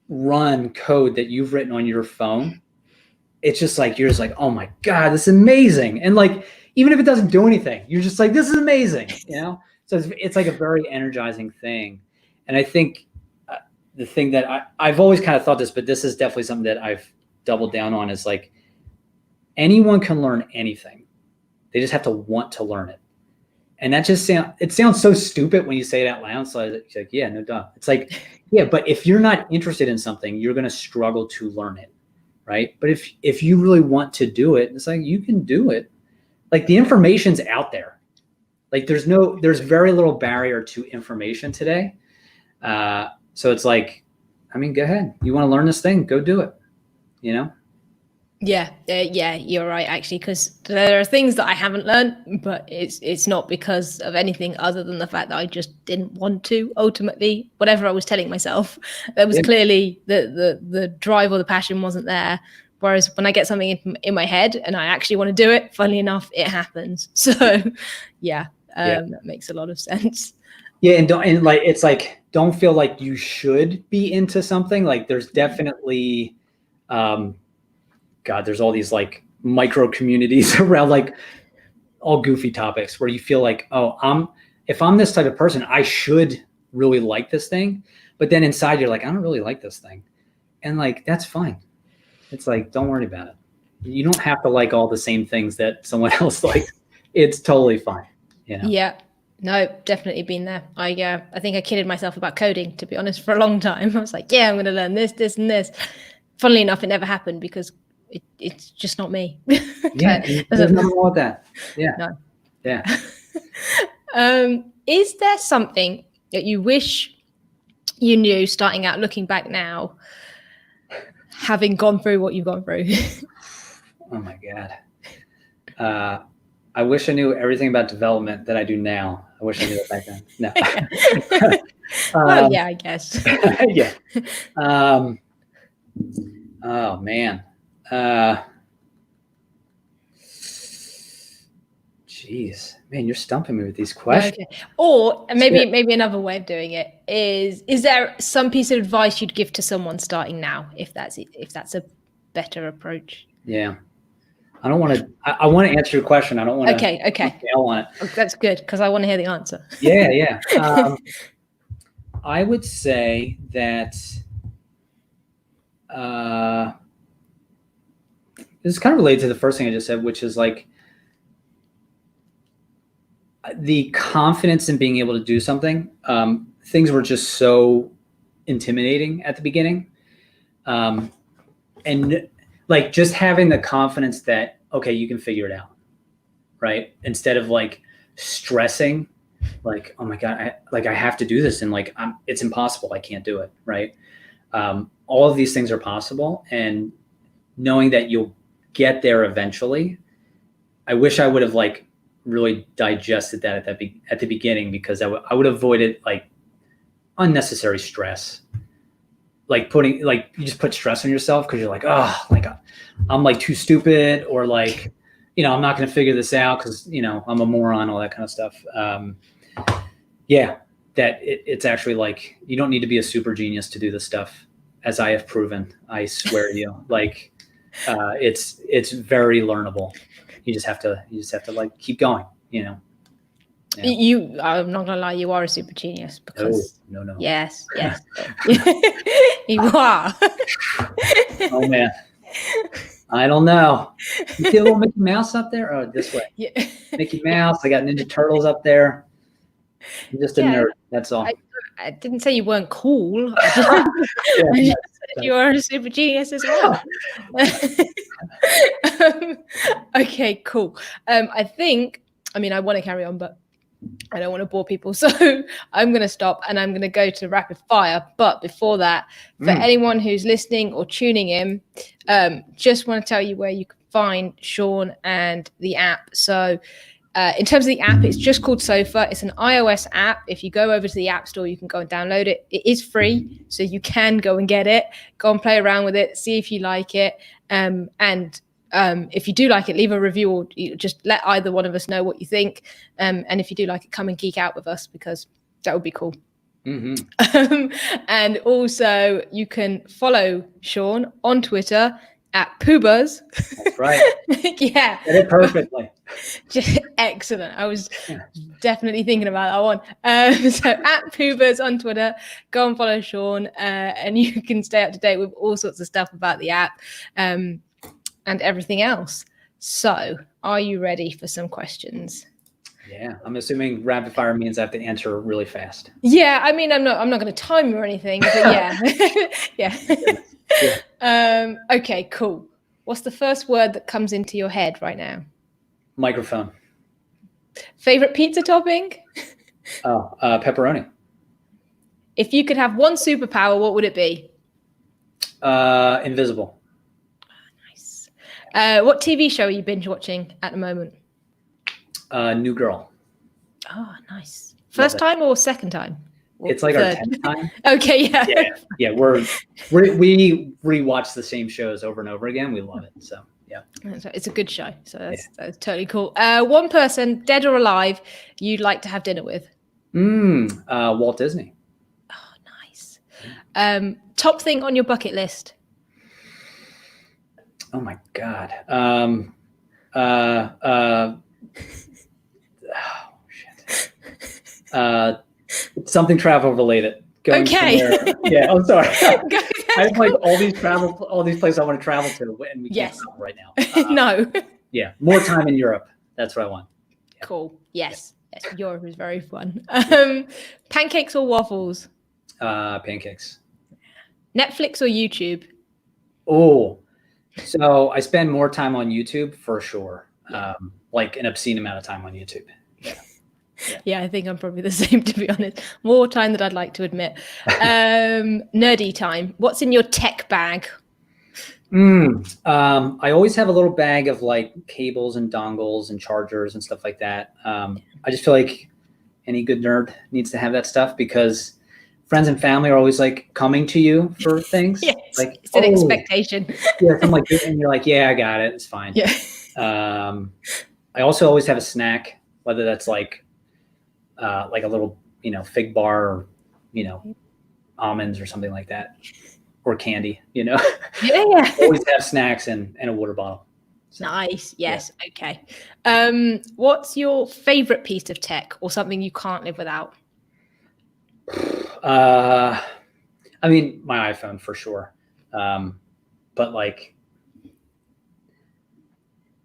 run code that you've written on your phone, it's just like, you're just like, oh my God, this is amazing. And like, even if it doesn't do anything, you're just like, this is amazing, you know? So it's like a very energizing thing. And I think the thing that I've always kind of thought this, but this is definitely something that I've doubled down on, is like, anyone can learn anything. They just have to want to learn it. And that just sounds so stupid when you say it out loud. So it's like, yeah, no doubt. It's like, yeah, but if you're not interested in something, you're going to struggle to learn it. Right. But if you really want to do it, it's like, you can do it. Like the information's out there. Like there's very little barrier to information today. So it's like, I mean, go ahead. You want to learn this thing, go do it, you know? Yeah, you're right, actually, because there are things that I haven't learned, but it's not because of anything other than the fact that I just didn't want to. Ultimately, whatever I was telling myself, there was clearly the drive or the passion wasn't there. Whereas when I get something in my head and I actually want to do it, funnily enough, it happens. So that makes a lot of sense. Yeah, and like it's like, don't feel like you should be into something. Like there's definitely God, there's all these like micro communities around like all goofy topics where you feel like, oh, if I'm this type of person, I should really like this thing. But then inside you're like, I don't really like this thing. And like, that's fine. It's like, don't worry about it. You don't have to like all the same things that someone else likes. It's totally fine. You know? Yeah. No, definitely been there. I think I kidded myself about coding, to be honest, for a long time. I was like, yeah, I'm going to learn this, and this. Funnily enough, it never happened because it's just not me. Yeah, there's nothing wrong with that. Yeah. No. Yeah. Is there something that you wish you knew starting out, looking back now, having gone through what you've gone through? Oh my God. I wish I knew everything about development that I do now. I wish I knew that back then. No. Well, yeah, I guess. Yeah. Oh man. Geez, man, you're stumping me with these questions. Okay. Or maybe another way of doing it is there some piece of advice you'd give to someone starting now, if that's a better approach? Yeah. I don't want to. I want to answer your question. I don't want to. Okay. Fail on it. Oh, that's good, because I want to hear the answer. Yeah. I would say that this is kind of related to the first thing I just said, which is like the confidence in being able to do something. Things were just so intimidating at the beginning, and like just having the confidence that, okay, you can figure it out, right? Instead of like stressing, like, oh my God, I have to do this, and like it's impossible, I can't do it, right? All of these things are possible, and knowing that you'll get there eventually. I wish I would have like really digested that at the beginning, because I would have avoided like unnecessary stress. Like you just put stress on yourself because you're like, oh, like I'm like too stupid, or like, you know, I'm not going to figure this out because, you know, I'm a moron, all that kind of stuff. Yeah, that it's actually like, you don't need to be a super genius to do this stuff, as I have proven. I swear to you, like, it's very learnable. You just have to like keep going, Yeah. I'm not gonna lie, you are a super genius because No. yes, you are. Oh man, I don't know. You see a little Mickey Mouse up there? Oh, this way. Yeah. Mickey Mouse. I got Ninja Turtles up there. I'm just a nerd. That's all. I didn't say you weren't cool. I Yeah. just said you are a super genius as well. Okay, cool. I mean, I want to carry on, but I don't want to bore people. So I'm going to stop and I'm going to go to rapid fire. But before that, for anyone who's listening or tuning in, just want to tell you where you can find Shawn and the app. So in terms of the app, it's just called Sofa. It's an iOS app. If you go over to the App Store, you can go and download it. It is free, so you can go and get it. Go and play around with it, see if you like it. And if you do like it, leave a review or just let either one of us know what you think. And if you do like it, come and geek out with us because that would be cool. And also, you can follow Shawn on Twitter at Poobuzz. That's right. Yeah. Did it perfectly. Excellent. I was definitely thinking about that one. So at Poobuzz on Twitter, go and follow Shawn, and you can stay up to date with all sorts of stuff about the app and everything else. So, are you ready for some questions? Yeah, I'm assuming rapid fire means I have to answer really fast. Yeah, I mean, I'm not going to time you or anything, but yeah. Yeah. Okay, cool. What's the first word that comes into your head right now? Microphone. Favorite pizza topping? Pepperoni. If you could have one superpower, what would it be? Invisible. Nice. What TV show are you binge watching at the moment? New Girl. Oh, nice. First time or second time? Or it's like third? our 10th time. Okay, yeah. Yeah. We rewatch the same shows over and over again. We love it. So yeah. It's a good show. So that's totally cool. One person, dead or alive, you'd like to have dinner with? Walt Disney. Oh, nice. Top thing on your bucket list? Oh my God. Something travel related. Going okay. Yeah, I'm sorry. I have like all these places I want to travel to, and we can't travel right now. No. Yeah, more time in Europe. That's what I want. Yeah. Cool. Yes. Europe is very fun. Pancakes or waffles? Pancakes. Netflix or YouTube? Oh, so I spend more time on YouTube for sure. Like an obscene amount of time on YouTube. Yeah, I think I'm probably the same, to be honest. More time than I'd like to admit. Nerdy time. What's in your tech bag? I always have a little bag of like cables and dongles and chargers and stuff like that. I just feel like any good nerd needs to have that stuff because friends and family are always like coming to you for things. Yes, like it's an expectation. Yeah, I'm like, and you're like, yeah, I got it. It's fine. Yeah. I also always have a snack, whether that's like a little, fig bar or, almonds or something like that, or candy, Yeah. Always have snacks and a water bottle. So, nice. Yes. Yeah. Okay. What's your favorite piece of tech or something you can't live without? I mean, my iPhone for sure. But like,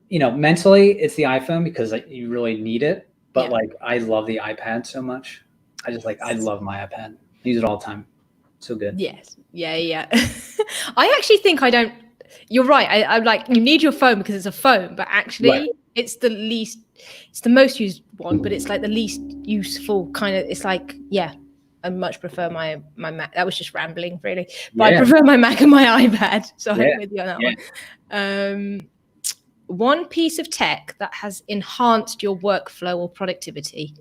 mentally it's the iPhone because you really need it. But like, I love the iPad so much. I love my iPad. I use it all the time. So good. Yes. Yeah. I actually think I don't. You're right. I'm like, you need your phone because it's a phone, but actually it's the most used one, but it's like the least useful kind of. It's like, I much prefer my Mac. That was just rambling, really. But I prefer my Mac and my iPad. So I'm with you on that one. One piece of tech that has enhanced your workflow or productivity?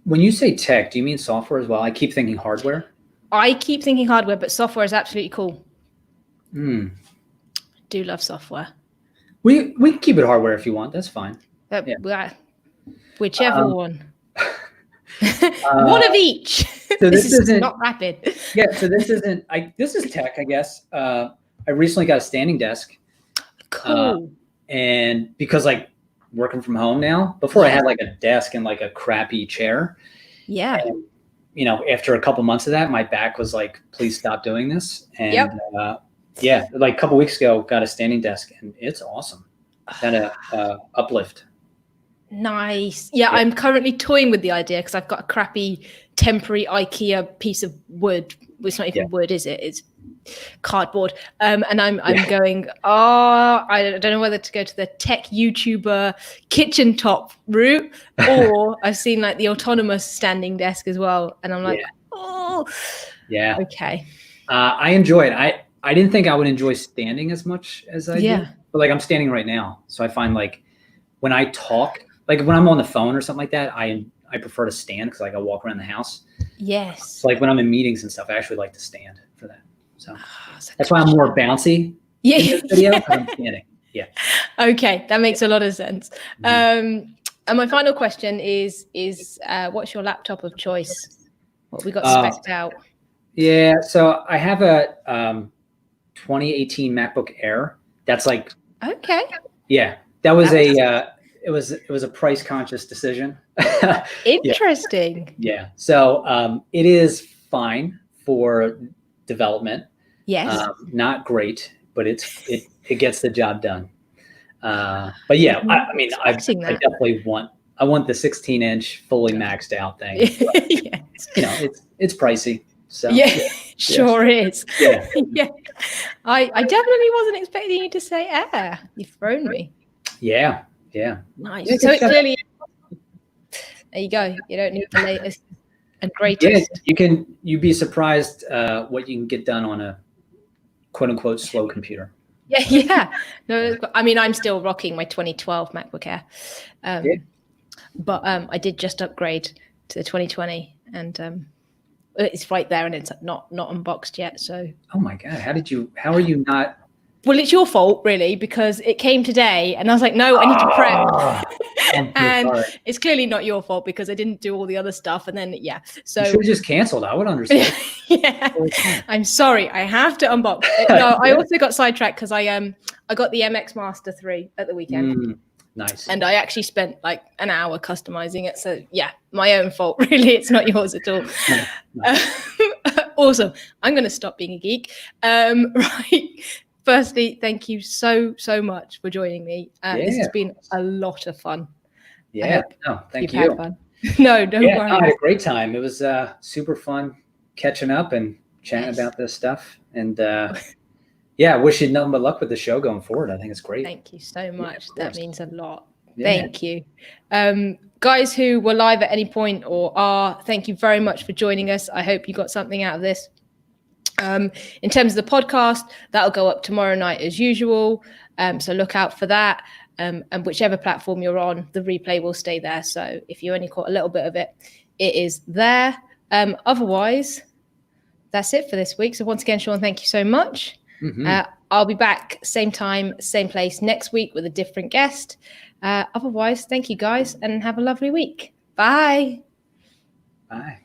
When you say tech, do you mean software as well? I keep thinking hardware. I keep thinking hardware, but software is absolutely cool. Do love software. We can keep it hardware if you want. That's fine. Whichever one. One of each. So this is not rapid. Yeah. So this isn't. This is tech, I guess. I recently got a standing desk. Cool. And because like working from home now, before I had like a desk and like a crappy chair. Yeah. And, you know, after a couple months of that, my back was like, please stop doing this. And like a couple weeks ago, got a standing desk and it's awesome. Got a uplift. Nice. Yeah, I'm currently toying with the idea because I've got a crappy temporary IKEA piece of wood. It's not even wood, is it? It's cardboard. And I'm going, I don't know whether to go to the tech YouTuber kitchen top route, or I've seen like the autonomous standing desk as well. And I'm like, okay. I enjoy it. I didn't think I would enjoy standing as much as I do, but like I'm standing right now. So I find like when I talk, like when I'm on the phone or something like that, I prefer to stand because like I walk around the house. Yes. So like when I'm in meetings and stuff, I actually like to stand for that. So that's why I'm more bouncy in this video, because I'm standing. Yeah. Okay, that makes a lot of sense. And my final question is what's your laptop of choice? What we got specced out? Yeah, so I have a 2018 MacBook Air. That's like that was it was a price conscious decision. Interesting. Yeah. So it is fine for development. Yes. Not great, but it gets the job done. But yeah, I mean, I definitely want the 16-inch fully maxed out thing. But, you know, it's pricey. So sure is. Yeah. I definitely wasn't expecting you to say Air. You've thrown me. Yeah. Nice. So it clearly, there you go. You don't need the latest and greatest. Yeah, you'd be surprised what you can get done on a quote unquote slow computer. Yeah. No, I mean, I'm still rocking my 2012 MacBook Air. But I did just upgrade to the 2020, and it's right there and it's not unboxed yet. So oh my God, how are you not? Well, it's your fault really, because it came today and I was like, no, I need to prep. And it's clearly not your fault because I didn't do all the other stuff. And then so you should have just canceled. I would understand. I'm sorry, I have to unbox it. No, I also got sidetracked because I got the MX Master 3 at the weekend. Nice. And I actually spent like an hour customizing it. So my own fault, really. It's not yours at all. Awesome. I'm going to stop being a geek. Right. Firstly, thank you so much for joining me. This has been a lot of fun. Yeah. No, thank you. Had fun. No, don't worry. I had a great time. It was super fun catching up and chatting about this stuff. And I wish you nothing but luck with the show going forward. I think it's great. Thank you so much. That means a lot. Thank you. Guys who were live at any point or are, thank you very much for joining us. I hope you got something out of this. In terms of the podcast, that'll go up tomorrow night as usual. So look out for that. And whichever platform you're on, the replay will stay there. So if you only caught a little bit of it, it is there. Otherwise, that's it for this week. So once again, Shawn, thank you so much. I'll be back same time, same place next week with a different guest. Otherwise, thank you guys and have a lovely week. Bye. Bye.